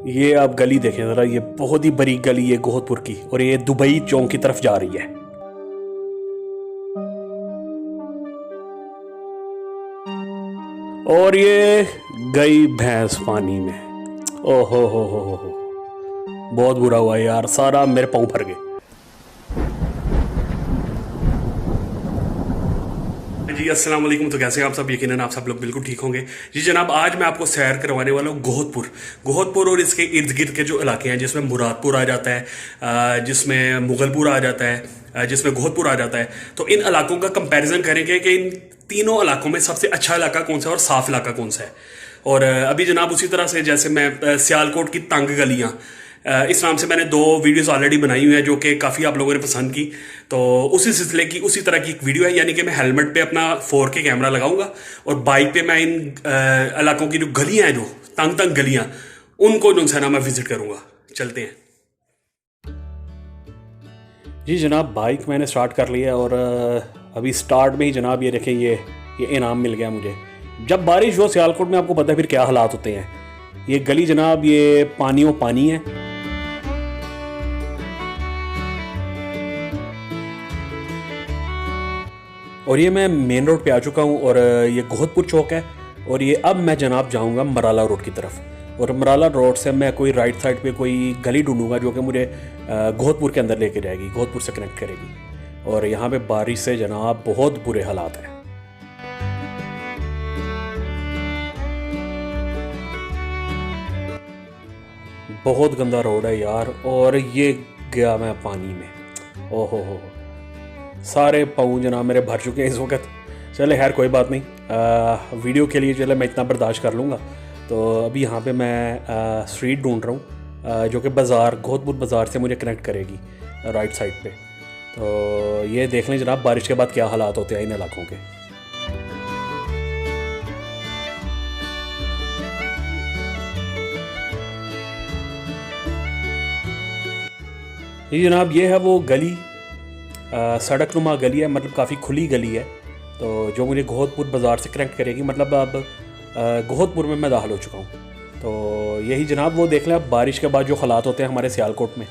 ये आप गली देखें ज़रा, ये बहुत ही बड़ी गली है गोहतपुर की, और ये दुबई चौक की तरफ जा रही है। और ये गई भैंस पानी में। ओहो हो, बहुत बुरा हुआ यार, सारा मेरे पाँव भर गए। जी अस्सलाम वालेकुम। तो कैसे हैं आप सब? यकीनन आप सब लोग बिल्कुल ठीक होंगे। जी जनाब, आज मैं आपको सैर करवाने वाला हूँ गोहतपुर और इसके इर्द गिर्द के जो इलाके हैं, जिसमें मुरादपुर आ जाता है, जिसमें मुगलपुर आ जाता है, जिसमें गोहतपुर आ जाता है। तो इन इलाकों का कंपैरिजन करेंगे कि इन तीनों इलाकों में सबसे अच्छा इलाका कौन सा है और साफ इलाका कौन सा है। और अभी जनाब उसी तरह से जैसे मैं सियालकोट की तंग गलियाँ, इस नाम से मैंने 2 वीडियोस ऑलरेडी बनाई हुई हैं जो कि काफ़ी आप लोगों ने पसंद की। तो उसी सिलसिले की उसी तरह की एक वीडियो है, यानी कि मैं हेलमेट पे अपना 4K कैमरा लगाऊंगा और बाइक पे मैं इन इलाकों की जो गलियां हैं, जो तंग गलियां, उनको जो है ना मैं विजिट करूंगा। चलते हैं जी जनाब। बाइक मैंने स्टार्ट कर लिया और अभी स्टार्ट में ही जनाब ये देखें, ये इनाम मिल गया मुझे। जब बारिश हो सियालकोट में आपको पता है फिर क्या हालात होते हैं। ये गली जनाब, ये पानी है। और ये मैं मेन रोड पे आ चुका हूँ और ये गोहतपुर चौक है। और ये अब मैं जनाब जाऊँगा मराला रोड की तरफ, और मराला रोड से मैं कोई राइट साइड पे कोई गली ढूंढूंगा जो कि मुझे गोहतपुर के अंदर लेके जाएगी, गोहतपुर से कनेक्ट करेगी। और यहाँ पे बारिश से जनाब बहुत बुरे हालात हैं। बहुत गंदा रोड है यार। और ये गया मैं पानी में। ओहो हो, सारे पाँव जनाब मेरे भर चुके हैं इस वक्त। चले खैर कोई बात नहीं, वीडियो के लिए चले मैं इतना बर्दाश्त कर लूँगा। तो अभी यहाँ पे मैं स्ट्रीट ढूंढ रहा हूँ जो कि बाज़ार, गोहतपुर बाज़ार से मुझे कनेक्ट करेगी राइट साइड पे। तो ये देख लें जनाब बारिश के बाद क्या हालात होते हैं इन इलाकों के। ये जनाब ये है वो गली, सड़क नुमा गली है, मतलब काफ़ी खुली गली है। तो जो मुझे गोहतपुर बाज़ार से कनेक्ट करेगी, मतलब अब गोहतपुर में मैं दाखिल हो चुका हूँ। तो यही जनाब वो देख लें अब बारिश के बाद जो हालात होते हैं हमारे सियालकोट में।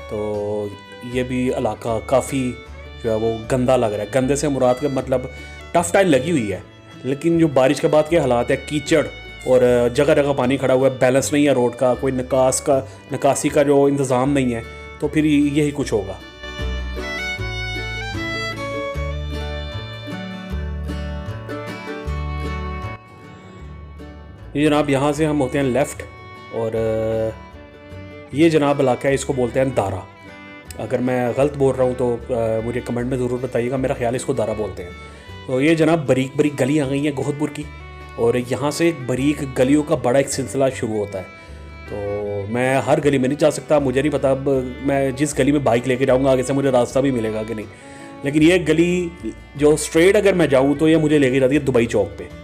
तो ये भी इलाका काफ़ी जो है वो गंदा लग रहा है। गंदे से मुराद के मतलब टफ टाइल लगी हुई है, लेकिन जो बारिश के बाद के हालात है, कीचड़ और जगह जगह पानी खड़ा हुआ है, बैलेंस नहीं है रोड का, कोई निकासी का जो इंतज़ाम नहीं है, तो फिर यही कुछ होगा। ये जनाब यहाँ से हम होते हैं लेफ़्ट, और ये जनाब इलाका है, इसको बोलते हैं दारा। अगर मैं गलत बोल रहा हूँ तो मुझे कमेंट में ज़रूर बताइएगा। मेरा ख्याल इसको दारा बोलते हैं। तो ये जनाब बारीक बारीक गलियाँ गई हैं गोहतपुर की, और यहाँ से एक बारीक गलियों का बड़ा एक सिलसिला शुरू होता है। तो मैं हर गली में नहीं जा सकता, मुझे नहीं पता अब मैं जिस गली में बाइक लेके जाऊँगा आगे से मुझे रास्ता भी मिलेगा कि नहीं। लेकिन ये गली जो स्ट्रेट अगर मैं जाऊँ तो ये मुझे लेके जाती है दुबई चौक पे।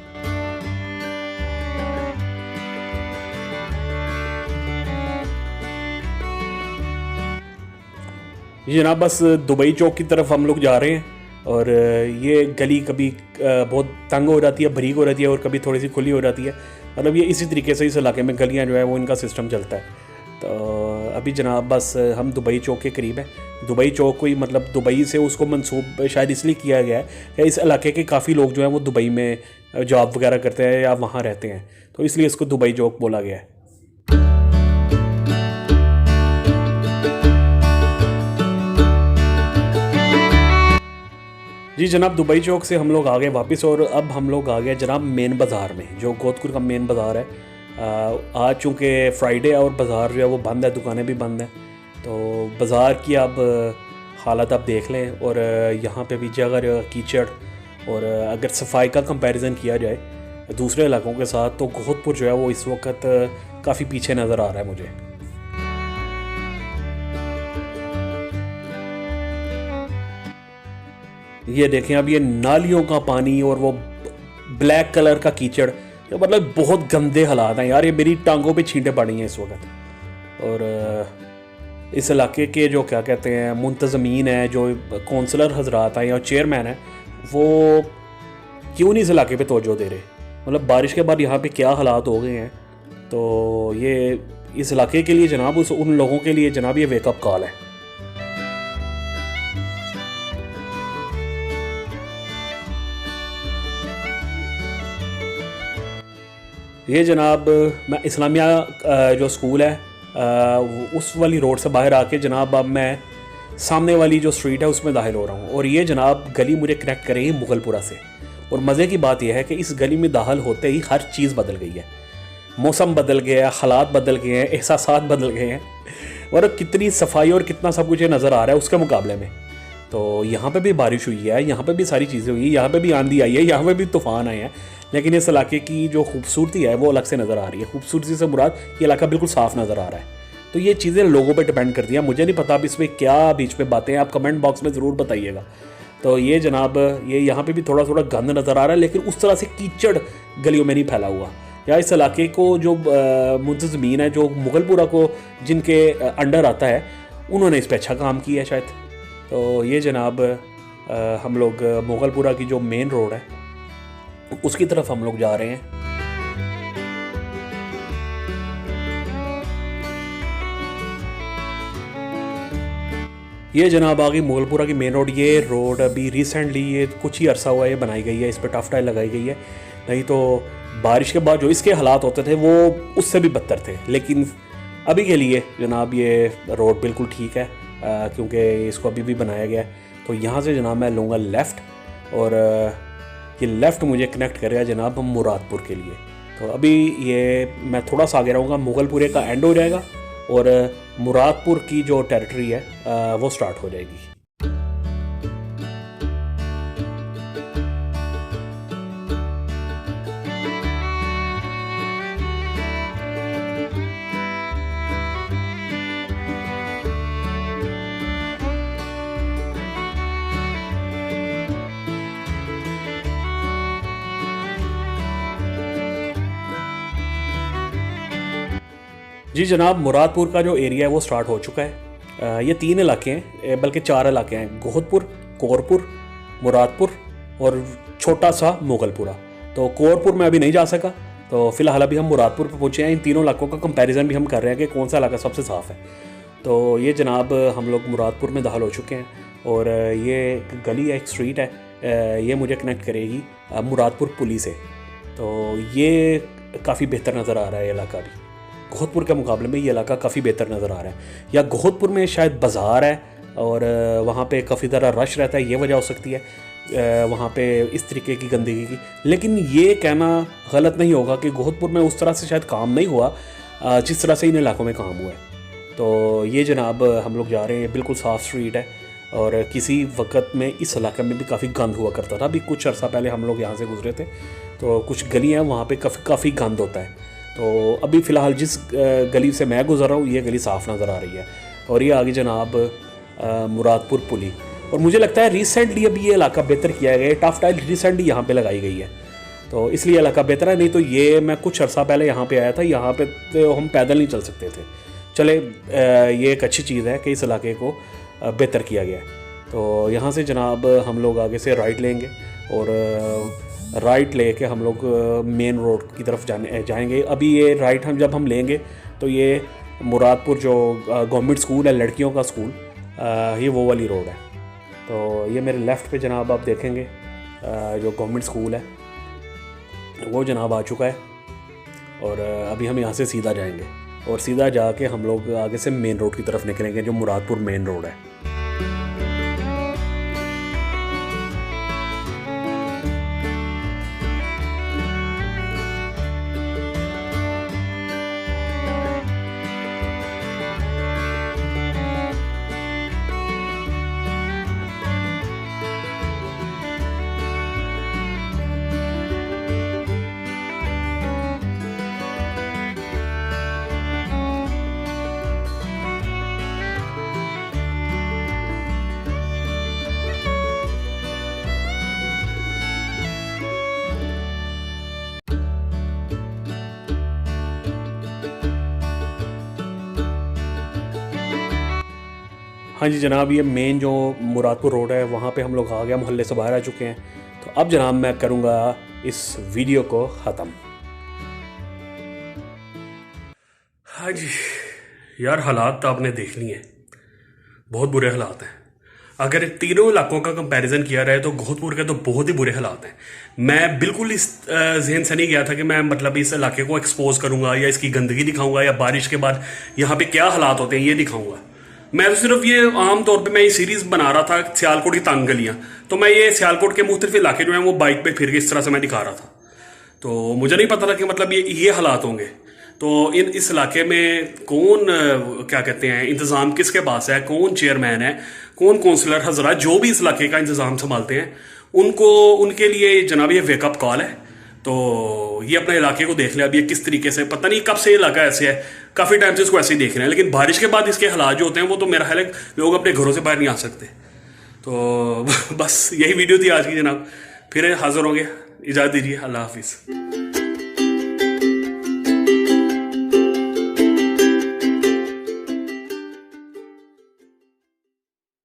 ये जनाब बस दुबई चौक की तरफ हम लोग जा रहे हैं। और ये गली कभी बहुत तंग हो जाती है, बारीक हो जाती है, और कभी थोड़ी सी खुली हो जाती है। मतलब ये इसी तरीके से इस इलाके में गलियां जो है वो इनका सिस्टम चलता है। तो अभी जनाब बस हम दुबई चौक के करीब हैं। दुबई चौक कोई मतलब दुबई से उसको मंसूब शायद इसलिए किया गया है कि इस इलाके के काफ़ी लोग जो हैं वो दुबई में जॉब वगैरह करते हैं या वहाँ रहते हैं, तो इसलिए इसको दुबई चौक बोला गया है। जी जनाब, दुबई चौक से हम लोग आ गए वापस, और अब हम लोग आ गए जनाब मेन बाज़ार में, जो गोहतपुर का मेन बाज़ार है। आज चूँकि फ्राइडे है और बाज़ार जो है वो बंद है, दुकानें भी बंद हैं। तो बाज़ार की अब हालत आप देख लें। और यहाँ पे भी जगह जगह कीचड़, और अगर सफाई का कंपैरिजन किया जाए दूसरे इलाकों के साथ तो गोहतपुर जो है वो इस वक्त काफ़ी पीछे नज़र आ रहा है मुझे। ये देखें अब ये नालियों का पानी और वो ब्लैक कलर का कीचड़, ये मतलब बहुत गंदे हालात हैं यार। ये मेरी टांगों पे छींटे पड़ी हैं इस वक्त। और इस इलाके के जो क्या कहते हैं मुंतज़मीन है, जो कौंसलर हजरात हैं या चेयरमैन है, वो क्यों नहीं इस इलाके पे तवज्जो दे रहे। मतलब बारिश के बाद यहाँ पे क्या हालात हो गए हैं। तो ये इस इलाके के लिए जनाब, उन लोगों के लिए जनाब ये वेकअप कॉल है। ये जनाब मैं इस्लामिया जो स्कूल है उस वाली रोड से बाहर आके जनाब अब मैं सामने वाली जो स्ट्रीट है उसमें दाखिल हो रहा हूँ। और ये जनाब गली मुझे कनेक्ट करेगी मुगलपुरा से। और मज़े की बात यह है कि इस गली में दाखिल होते ही हर चीज़ बदल गई है। मौसम बदल गया है, हालात बदल गए हैं, एहसासात बदल गए हैं, और कितनी सफाई और कितना सब कुछ नज़र आ रहा है उसके मुकाबले में। तो यहाँ पे भी बारिश हुई है, यहाँ पे भी सारी चीज़ें हुई, यहाँ पे भी आंधी आई है, यहाँ पे भी तूफ़ान आए हैं, लेकिन इस इलाके की जो खूबसूरती है वो अलग से नज़र आ रही है। खूबसूरती से मुराद ये इलाका बिल्कुल साफ़ नज़र आ रहा है। तो ये चीज़ें लोगों पे डिपेंड करती हैं। मुझे नहीं पता अब इसमें क्या बीच में बातें हैं, आप कमेंट बॉक्स में ज़रूर बताइएगा। तो ये जनाब ये यहाँ पे भी थोड़ा थोड़ा गंद नज़र आ रहा है, लेकिन उस तरह से कीचड़ गलियों में नहीं फैला हुआ। या इस इलाके को जो मुझसे ज़मीन है, जो मुगलपुरा को जिनके अंडर आता है, उन्होंने इस पर अच्छा काम किया है शायद। तो ये जनाब हम लोग मुगलपुरा की जो मेन रोड है उसकी तरफ हम लोग जा रहे हैं। ये जनाब आ गई मुगलपुरा की मेन रोड। ये रोड अभी रिसेंटली, ये कुछ ही अरसा हुआ है बनाई गई है, इस पर टफ टाइल लगाई गई है। नहीं तो बारिश के बाद जो इसके हालात होते थे वो उससे भी बदतर थे। लेकिन अभी के लिए जनाब ये रोड बिल्कुल ठीक है, क्योंकि इसको अभी भी बनाया गया है। तो यहाँ से जनाब मैं लूँगा लेफ़्ट, और ये लेफ़्ट मुझे कनेक्ट करेगा जनाब मुरादपुर के लिए। तो अभी ये मैं थोड़ा सा आगे रहूँगा, मुगलपुरे का एंड हो जाएगा और मुरादपुर की जो टेरिटरी है वो स्टार्ट हो जाएगी। जी जनाब, मुरादपुर का जो एरिया है वो स्टार्ट हो चुका है। ये 3 इलाके हैं, बल्कि 4 इलाके हैं, गोहतपुर, कोरपुर, मुरादपुर और छोटा सा मुगलपुरा। तो कोरपुर में अभी नहीं जा सका, तो फिलहाल अभी हम मुरादपुर पर पहुँचे हैं। इन तीनों इलाकों का कंपैरिजन भी हम कर रहे हैं कि कौन सा इलाका सबसे साफ़ है। तो ये जनाब हम लोग मुरादपुर में दाखिल हो चुके हैं, और ये गली है, एक स्ट्रीट है, ये मुझे कनेक्ट करेगी मुरादपुर पुली से। तो ये काफ़ी बेहतर नज़र आ रहा है इलाका भी। गोहतपुर के मुकाबले में ये इलाका काफ़ी बेहतर नज़र आ रहा है। या गोहतपुर में शायद बाज़ार है और वहाँ पे काफ़ी ज़्यादा रश रहता है, ये वजह हो सकती है वहाँ पे इस तरीके की गंदगी की। लेकिन ये कहना गलत नहीं होगा कि गोहतपुर में उस तरह से शायद काम नहीं हुआ जिस तरह से इन इलाकों में काम हुआ है। तो ये जनाब हम लोग जा रहे हैं, बिल्कुल साफ़ स्ट्रीट है, और किसी वक्त में इस इलाके में भी काफ़ी गंद हुआ करता था। अभी कुछ अर्सा पहले हम लोग यहाँ से गुजरे थे, तो कुछ गलियाँ वहाँ पे काफ़ी गंद होता है। तो अभी फ़िलहाल जिस गली से मैं गुजर रहा हूँ ये गली साफ़ नज़र आ रही है। और ये आगे जनाब मुरादपुर पुली। और मुझे लगता है रिसेंटली अभी ये इलाका बेहतर किया गया है, टफ टाइल रिसेंटली यहाँ पे लगाई गई है, तो इसलिए इलाका बेहतर है। नहीं तो ये मैं कुछ अर्सा पहले यहाँ पे आया था, यहाँ पे तो हम पैदल नहीं चल सकते थे। चले ये एक अच्छी चीज़ है कि इस इलाके को बेहतर किया गया है। तो यहाँ से जनाब हम लोग आगे से राइट लेंगे, और राइट लेके हम लोग मेन रोड की तरफ जाएंगे। अभी ये राइट जब हम लेंगे तो ये मुरादपुर जो गवर्नमेंट स्कूल है, लड़कियों का स्कूल, ये वो वाली रोड है। तो ये मेरे लेफ़्ट पे जनाब आप देखेंगे जो गवर्नमेंट स्कूल है वो जनाब आ चुका है। और अभी हम यहाँ से सीधा जाएंगे, और सीधा जाके हम लोग आगे से मेन रोड की तरफ निकलेंगे, जो मुरादपुर मेन रोड है। हाँ जी जनाब, ये मेन जो मुरादपुर रोड है वहाँ पे हम लोग आ गए, मोहल्ले से बाहर आ चुके हैं। तो अब जनाब मैं करूँगा इस वीडियो को ख़त्म। हाँ जी यार, हालात तो आपने देख लिए हैं, बहुत बुरे हालात हैं। अगर तीनों इलाकों का कंपैरिजन किया जाए तो गोहतपुर के तो बहुत ही बुरे हालात हैं। मैं बिल्कुल इस जहन से नहीं गया था कि मैं मतलब इस इलाके को एक्सपोज करूंगा या इसकी गंदगी दिखाऊंगा या बारिश के बाद यहाँ पे क्या हालात होते हैं ये दिखाऊंगा। मैं तो सिर्फ ये आम तौर पे मैं ये सीरीज बना रहा था सियालकोट की तंग गलियां, तो मैं ये सियालकोट के मुख्तलिफ इलाके जो हैं वो बाइक पे फिर के इस तरह से मैं दिखा रहा था। तो मुझे नहीं पता था कि मतलब ये हालात होंगे। तो इस इलाके में कौन क्या कहते हैं इंतज़ाम किसके पास है, कौन चेयरमैन है, कौन काउंसलर हजरा जो भी इस इलाके का इंतज़ाम संभालते हैं, उनको उनके लिए जनाब ये वेकअप कॉल है। तो ये अपने इलाके को देख लिया अब ये किस तरीके से, पता नहीं कब से इलाका ऐसे है, काफ़ी टाइम से इसको ऐसे ही देख रहे हैं, लेकिन बारिश के बाद इसके हालात जो होते हैं वो तो मेरा ख्याल है लोग अपने घरों से बाहर नहीं आ सकते। तो बस यही वीडियो थी आज की जनाब, फिर हाजिर होंगे, इजाज़त दीजिए, अल्लाह हाफिज़।